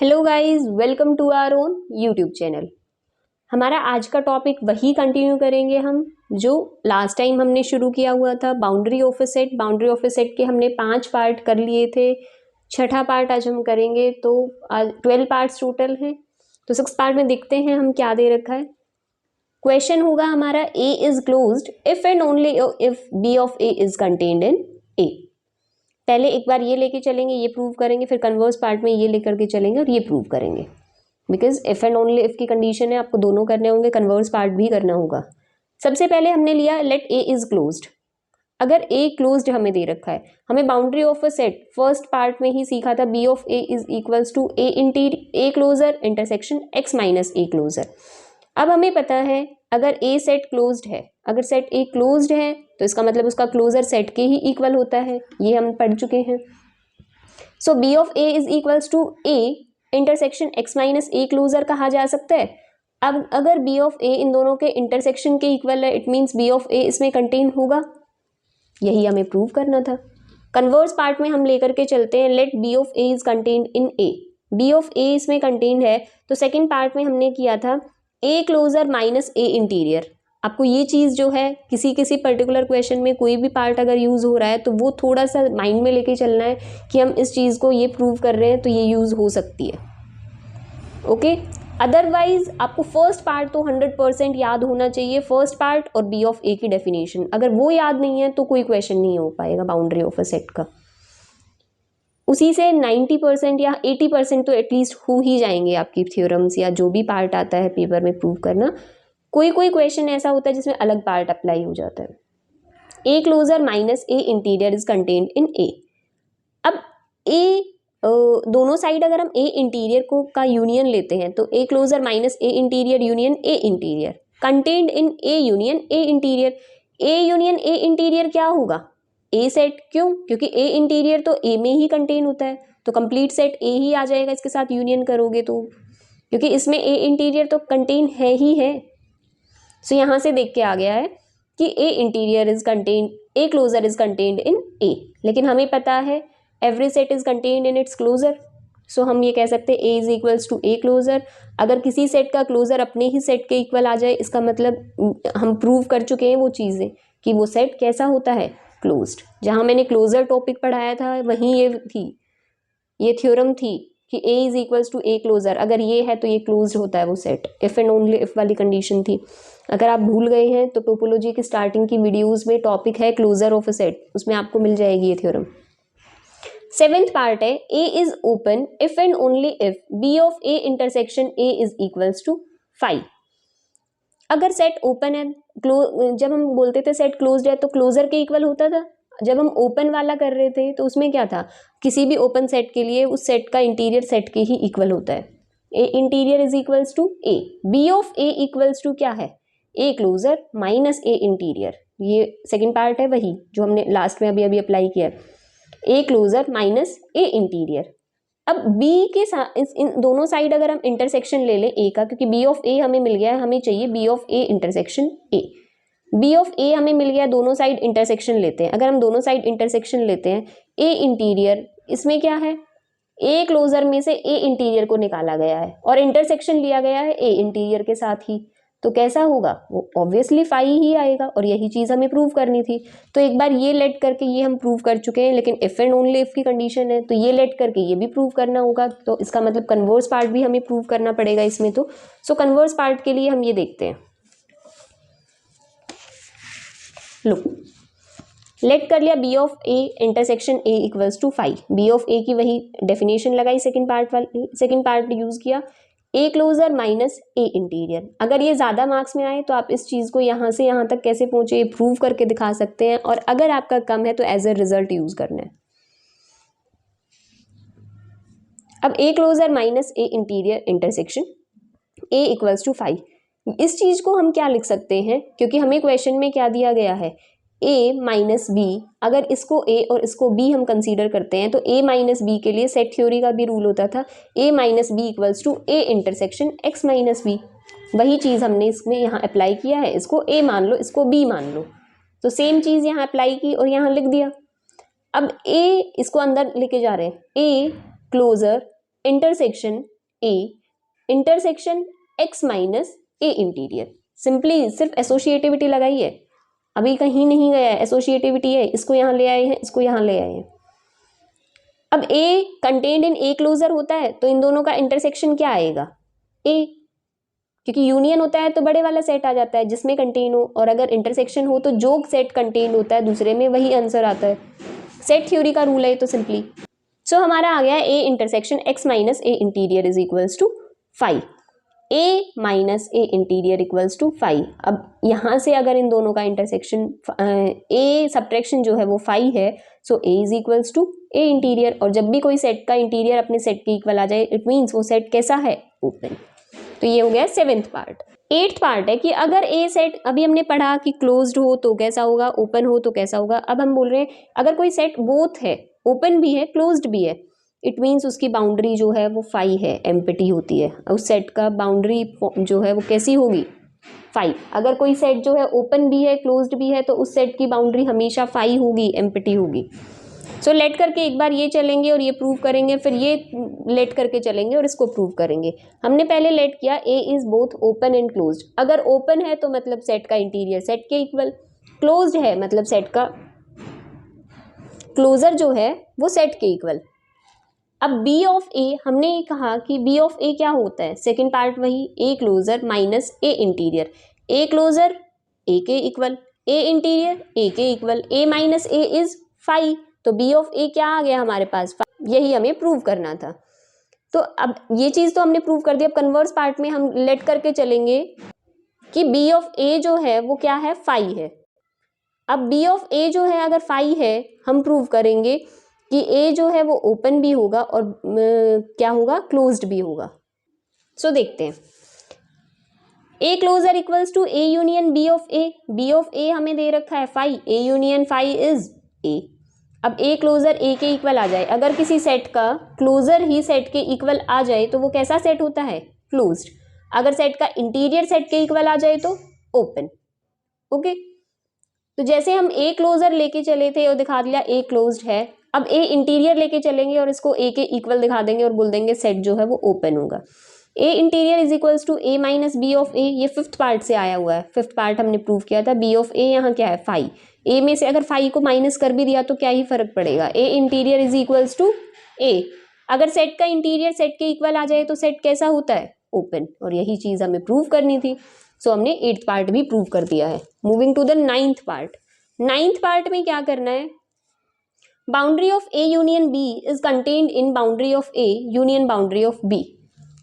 Hello guys, welcome to our own YouTube channel. हमारा आज का टॉपिक वही कंटिन्यू करेंगे हम जो लास्ट टाइम हमने शुरू किया हुआ था, boundary of A set. Boundary of A set के हमने 5 पार्ट कर लिए थे, छठा पार्ट आज हम करेंगे। तो आज 12 पार्ट्स टोटल हैं। तो 6 पार्ट में देखते हैं हम क्या दे रखा है। क्वेश्चन होगा हमारा A is closed if and only if B of A is contained in A. पहले एक बार ये लेके चलेंगे, ये प्रूव करेंगे, फिर कन्वर्स पार्ट में ये लेकर के चलेंगे और ये प्रूव करेंगे। Because if and only if की कंडीशन है, आपको दोनों करने होंगे, कन्वर्स पार्ट भी करना होगा। सबसे पहले हमने लिया लेट ए इज क्लोज्ड। अगर ए क्लोज्ड हमें दे रखा है, हमें boundary of A set first part में ही सीखा था, B of A is equals to A closure intersection X minus A closure. अब हमें पता है अगर ए सेट क्लोज्ड है, अगर सेट ए क्लोज्ड है तो इसका मतलब उसका क्लोजर सेट के ही इक्वल होता है, ये हम पढ़ चुके हैं। So B of A is equals to A intersection X minus A closure कहा जा सकता है। अब अगर बी ऑफ ए इन दोनों के इंटरसेक्शन के इक्वल है, it means B of A इसमें कंटेन होगा, यही हमें प्रूव करना था। कन्वर्स पार्ट में हम लेकर के चलते हैं, let B of A is contained in A. B of A इसमें कंटेन्ड है, तो सेकेंड पार्ट में हमने किया था A closure minus A interior. आपको ये चीज़ जो है किसी पर्टिकुलर क्वेश्चन में कोई भी पार्ट अगर यूज़ हो रहा है तो वो थोड़ा सा माइंड में लेके चलना है कि हम इस चीज़ को ये प्रूव कर रहे हैं तो ये यूज़ हो सकती है। ओके, अदरवाइज आपको फर्स्ट पार्ट तो 100% याद होना चाहिए, फर्स्ट पार्ट और बी ऑफ ए की डेफिनेशन। अगर वो याद नहीं है तो कोई क्वेश्चन नहीं हो पाएगा बाउंड्री ऑफ अ सेट का। उसी से 90% या 80% तो एटलीस्ट हो ही जाएंगे आपकी थ्योरम्स या जो भी पार्ट आता है पेपर में प्रूव करना। कोई क्वेश्चन ऐसा होता है जिसमें अलग पार्ट अप्लाई हो जाता है। A closure minus A interior is contained in A. अब ए दोनों साइड अगर हम ए इंटीरियर को का यूनियन लेते हैं तो A closure minus A interior union A interior contained in A union A interior. A union A interior क्या होगा? A set. क्यों? क्योंकि ए इंटीरियर तो ए में ही कंटेन होता है, तो कंप्लीट सेट ए ही आ जाएगा इसके साथ यूनियन करोगे तो, क्योंकि इसमें ए इंटीरियर तो कंटेन है ही है। सो यहाँ से देख के आ गया है कि A interior is contained, A closure is contained in A. लेकिन हमें पता है every set is contained in its closure. So हम ये कह सकते हैं A is equals to A closure. अगर किसी सेट का क्लोजर अपने ही सेट के इक्वल आ जाए, इसका मतलब हम प्रूव कर चुके हैं वो चीज़ें कि वो सेट कैसा होता है, क्लोज्ड। जहाँ मैंने क्लोजर टॉपिक पढ़ाया था वहीं ये थी, ये थ्योरम थी कि A is equals to A closure. अगर ये है तो ये क्लोज्ड होता है वो set, if and only if वाली कंडीशन थी। अगर आप भूल गए हैं तो टोपोलॉजी की स्टार्टिंग की वीडियोस में टॉपिक है क्लोजर ऑफ अ सेट, उसमें आपको मिल जाएगी ये थ्योरम। सेवेंथ पार्ट है A is open if and only if B of A intersection A is equals to 5। अगर सेट ओपन है, जब हम बोलते थे सेट क्लोज्ड है तो क्लोजर के इक्वल होता था। जब हम ओपन वाला कर रहे थे तो उसमें क्या था, किसी भी ओपन सेट के लिए उस सेट का इंटीरियर सेट के ही इक्वल होता है। A interior is equals to A. B of A equals to क्या है, A closure minus A interior. ये सेकंड पार्ट है वही जो हमने लास्ट में अभी अप्लाई किया है, A closure minus A interior. अब बी के साथ इन दोनों साइड अगर हम इंटरसेक्शन ले लें ए का, क्योंकि बी ऑफ ए हमें मिल गया है, हमें चाहिए B of A intersection A. B of A हमें मिल गया, दोनों साइड इंटरसेक्शन लेते हैं। अगर हम दोनों साइड इंटरसेक्शन लेते हैं, ए इंटीरियर इसमें क्या है, ए क्लोजर में से ए इंटीरियर को निकाला गया है और इंटरसेक्शन लिया गया है ए इंटीरियर के साथ ही, तो कैसा होगा, वो ऑब्वियसली 5 ही आएगा। और यही चीज़ हमें प्रूव करनी थी। तो एक बार ये लेट करके ये हम प्रूव कर चुके हैं, लेकिन इफ एंड ओनली इफ की कंडीशन है तो ये लेट करके ये भी प्रूव करना होगा। तो इसका मतलब कन्वर्स पार्ट भी हमें प्रूव करना पड़ेगा इसमें। तो सो कन्वर्स पार्ट के लिए हम ये देखते हैं। लो, लेट कर लिया B of A intersection A equals to 5। B of A की वही डेफिनेशन लगाई, सेकेंड पार्ट यूज किया, A closure minus A interior. अगर ये ज़्यादा मार्क्स में आए तो आप इस चीज़ को यहाँ से यहाँ तक कैसे पहुँचे प्रूव करके दिखा सकते हैं, और अगर आपका कम है तो एज ए रिजल्ट यूज़ करना है। अब A closure minus A interior intersection A equals to 5, इस चीज़ को हम क्या लिख सकते हैं, क्योंकि हमें क्वेश्चन में क्या दिया गया है, ए माइनस बी। अगर इसको ए और इसको बी हम कंसीडर करते हैं तो ए माइनस बी के लिए सेट थ्योरी का भी रूल होता था, A minus B equals to A intersection X minus B. वही चीज़ हमने इसमें यहाँ अप्लाई किया है, इसको ए मान लो, इसको बी मान लो, तो सेम चीज़ यहाँ अप्लाई की और यहाँ लिख दिया। अब ए इसको अंदर लेके जा रहे हैं, A closure intersection A intersection X minus A interior. Simply सिर्फ एसोसिएटिविटी लगाई है, अभी कहीं नहीं गया है, एसोसिएटिविटी है, इसको यहाँ ले आए हैं, इसको यहाँ ले आए हैं। अब ए कंटेन्ड इन ए क्लोजर होता है तो इन दोनों का इंटरसेक्शन क्या आएगा, ए, क्योंकि यूनियन होता है तो बड़े वाला सेट आ जाता है जिसमें कंटेन हो, और अगर इंटरसेक्शन हो तो जो सेट कंटेन होता है दूसरे में वही आंसर आता है। सेट थ्योरी का रूल है तो सिंपली। सो हमारा आ गया A intersection X minus A interior is equals to 5, A minus A interior equals to 5। अब यहाँ से अगर इन दोनों का इंटरसेक्शन ए सब्ट्रैक्शन जो है वो 5 है, so A is equals to A interior, और जब भी कोई सेट का इंटीरियर अपने सेट के इक्वल आ जाए इट मीन्स वो सेट कैसा है, ओपन। तो ये हो गया 7th पार्ट। 8th पार्ट है कि अगर ए सेट, अभी हमने पढ़ा कि क्लोज्ड हो तो कैसा होगा, ओपन हो तो कैसा होगा। अब हम बोल रहे हैं अगर कोई सेट बोथ है, ओपन भी है क्लोज्ड भी है, इट मीन्स उसकी बाउंड्री जो है वो 5 है, एम्प्टी होती है। उस सेट का बाउंड्री जो है वो कैसी होगी, 5। अगर कोई सेट जो है ओपन भी है क्लोज्ड भी है तो उस सेट की बाउंड्री हमेशा 5 होगी, एम्प्टी होगी। सो लेट करके एक बार ये चलेंगे और ये प्रूव करेंगे, फिर ये लेट करके चलेंगे और इसको प्रूव करेंगे। हमने पहले लेट किया A is both open and closed. अगर ओपन है तो मतलब सेट का इंटीरियर सेट के इक्वल, क्लोज्ड है मतलब सेट का क्लोजर जो है वो सेट के इक्वल। अब बी ऑफ ए, हमने ये कहा कि बी ऑफ ए क्या होता है, सेकेंड पार्ट वही, A closure minus A interior. A closure A के इक्वल, ए इंटीरियर ए के equal, A minus A is 5। तो बी ऑफ ए क्या आ गया हमारे पास, यही हमें प्रूव करना था। तो अब ये चीज़ तो हमने प्रूव कर दी। अब कन्वर्स पार्ट में हम लेट करके चलेंगे कि बी ऑफ ए जो है वो क्या है, 5 है। अब बी ऑफ ए जो है अगर 5 है, हम प्रूव करेंगे कि ए जो है वो ओपन भी होगा और क्या होगा, क्लोज्ड भी होगा। सो देखते हैं, A closure equals to A union B of A. B of A हमें दे रखा है 5, ए यूनियन 5 इज ए। अब ए क्लोजर ए के इक्वल आ जाए, अगर किसी सेट का क्लोजर ही सेट के इक्वल आ जाए तो वो कैसा सेट होता है, क्लोज्ड। अगर सेट का इंटीरियर सेट के इक्वल आ जाए तो ओपन। ओके, तो जैसे हम ए क्लोजर लेके चले थे और दिखा दिया ए क्लोज्ड है, अब ए इंटीरियर लेके चलेंगे और इसको ए के इक्वल दिखा देंगे और बोल देंगे सेट जो है वो ओपन होगा। A interior is equals to A minus B of A, ये 5th पार्ट से आया हुआ है। 5th पार्ट हमने प्रूव किया था। बी ऑफ ए यहाँ क्या है, 5। ए में से अगर 5 को माइनस कर भी दिया तो क्या ही फर्क पड़ेगा, ए इंटीरियर इज इक्वल्स टू ए। अगर सेट का इंटीरियर सेट के इक्वल आ जाए तो सेट कैसा होता है, ओपन। और यही चीज़ हमें प्रूव करनी थी। सो हमने 8th पार्ट भी प्रूव कर दिया है। Moving to the 9th part. 9th part में क्या करना है, boundary of A union B is contained in boundary of A union boundary of B.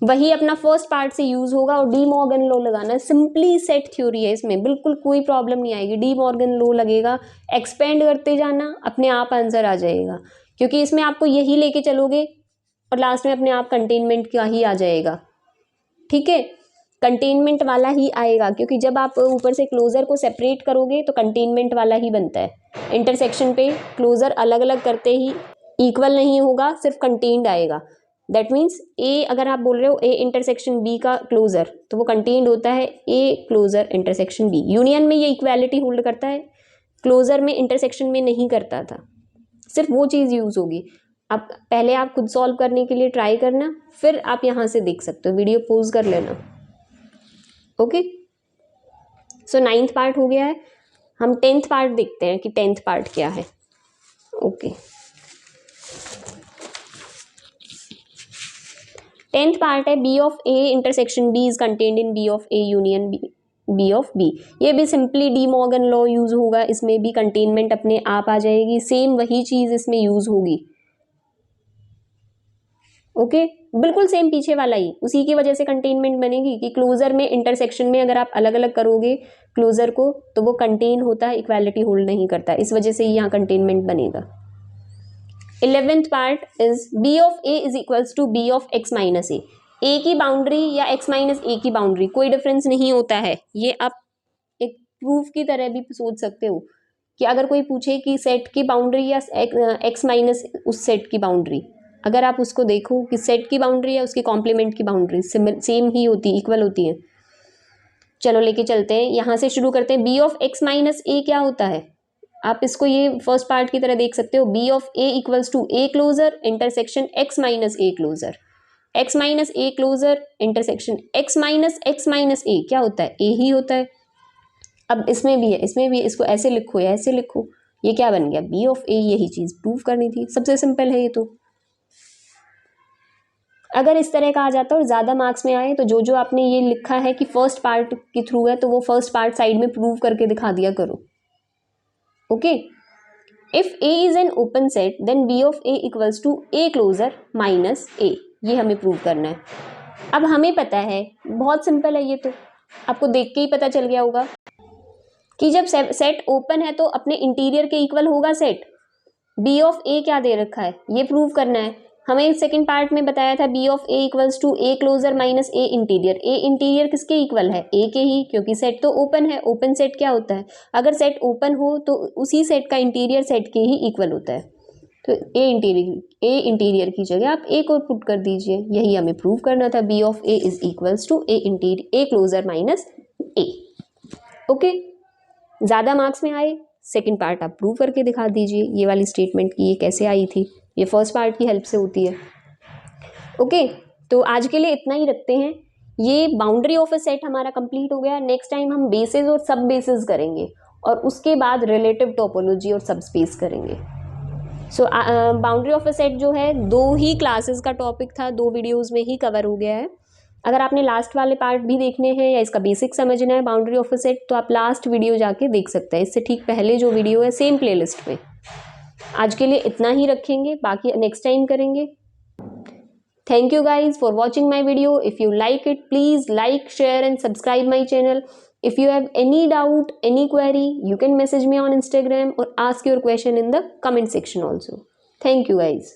वही अपना फर्स्ट पार्ट से यूज होगा और डी मॉर्गन लॉ लगाना है। सिंपली सेट थ्योरी है, इसमें बिल्कुल कोई प्रॉब्लम नहीं आएगी। डी मॉर्गन लॉ लगेगा, एक्सपेंड करते जाना, अपने आप आंसर आ जाएगा, क्योंकि इसमें आपको यही लेके चलोगे और लास्ट में अपने आप कंटेनमेंट का ही आ जाएगा। ठीक है, कंटेनमेंट वाला ही आएगा, क्योंकि जब आप ऊपर से क्लोजर को सेपरेट करोगे तो कंटेनमेंट वाला ही बनता है। इंटरसेक्शन पे क्लोजर अलग अलग करते ही इक्वल नहीं होगा, सिर्फ कंटेन्ड आएगा। दैट मीन्स ए, अगर आप बोल रहे हो ए इंटरसेक्शन बी का क्लोजर, तो वो कंटेन्ड होता है A closure intersection B. Union में ये इक्वालिटी होल्ड करता है, क्लोजर में इंटरसेक्शन में नहीं करता था। सिर्फ वो चीज़ यूज़ होगी। अब पहले आप खुद सॉल्व करने के लिए ट्राई करना, फिर आप यहाँ से देख सकते हो, वीडियो पॉज कर लेना। ओके, सो 9th पार्ट हो गया है। हम 10th पार्ट देखते हैं कि 10th पार्ट क्या है। ओके, 10th पार्ट है B of A intersection B is contained in B of A union B of B. ये भी simply De Morgan law use होगा, इसमें भी कंटेनमेंट अपने आप आ जाएगी। सेम वही चीज़ इसमें यूज होगी। ओके, बिल्कुल सेम पीछे वाला ही, उसी की वजह से कंटेनमेंट बनेगी कि क्लोजर में इंटरसेक्शन में अगर आप अलग अलग करोगे क्लोजर को तो वो कंटेन होता है, इक्वालिटी होल्ड नहीं करता, इस वजह से यहाँ कंटेनमेंट बनेगा। 11th part is B of A is equals to B of X minus A. A की बाउंड्री या एक्स माइनस ए की बाउंड्री कोई डिफरेंस नहीं होता है। ये आप एक प्रूफ की तरह भी सोच सकते हो कि अगर कोई पूछे कि सेट की बाउंड्री या एक्स माइनस उस सेट की बाउंड्री, अगर आप उसको देखो कि सेट की बाउंड्री या उसकी कॉम्प्लीमेंट की बाउंड्री सेम ही होती, इक्वल होती है। चलो लेके चलते हैं, यहाँ से शुरू करते हैं। B of X minus A क्या होता है, आप इसको ये फर्स्ट पार्ट की तरह देख सकते हो। B of A equals to A closure intersection X minus A closure. x minus A closure intersection x minus A क्या होता है, a ही होता है। अब इसमें भी है, इसमें भी, इसको ऐसे लिखो या ऐसे लिखो, ये क्या बन गया, b ऑफ a। यही चीज़ प्रूव करनी थी, सबसे सिंपल है ये तो। अगर इस तरह का आ जाता और ज़्यादा मार्क्स में आए तो जो जो आपने ये लिखा है कि फर्स्ट पार्ट के थ्रू है, तो वो फर्स्ट पार्ट साइड में प्रूव करके दिखा दिया करो। Okay, if a is an open set then b of a equals to a closure minus a, ये हमें प्रूव करना है। अब हमें पता है, बहुत सिंपल है ये तो, आपको देख के ही पता चल गया होगा कि जब सेट ओपन है तो अपने इंटीरियर के इक्वल होगा सेट। b ऑफ a क्या दे रखा है, ये प्रूव करना है हमें। सेकंड पार्ट में बताया था b of a equals to a closure minus a इंटीरियर। a इंटीरियर किसके इक्वल है, a के ही, क्योंकि सेट तो ओपन है। ओपन सेट क्या होता है, अगर सेट ओपन हो तो उसी सेट का इंटीरियर सेट के ही इक्वल होता है। तो a इंटीरियर की जगह आप a को पुट कर दीजिए, यही हमें प्रूव करना था। b of a is equals to a closure minus a। Okay, ज़्यादा मार्क्स में आए सेकंड पार्ट आप प्रूव करके दिखा दीजिए। ये वाली स्टेटमेंट की ये कैसे आई थी, ये फर्स्ट पार्ट की हेल्प से होती है। ओके, तो आज के लिए इतना ही रखते हैं। ये बाउंड्री ऑफ अ सेट हमारा कंप्लीट हो गया। नेक्स्ट टाइम हम बेसिस और सब बेसिस करेंगे और उसके बाद रिलेटिव टोपोलॉजी और सब स्पेस करेंगे। सो बाउंड्री ऑफ अ सेट जो है 2 ही क्लासेस का टॉपिक था, 2 वीडियोज़ में ही कवर हो गया है। अगर आपने लास्ट वाले पार्ट भी देखने हैं या इसका बेसिक समझना है बाउंड्री ऑफ अ सेट, तो आप लास्ट वीडियो जाके देख सकते हैं। इससे ठीक पहले जो वीडियो है सेम प्लेलिस्ट में। आज के लिए इतना ही रखेंगे, बाकी नेक्स्ट टाइम करेंगे। Thank you guys for watching my video. If you like it please like, share and subscribe my channel. If you have any doubt, any query, you can message me on Instagram or ask your question in the comment section also. Thank you guys.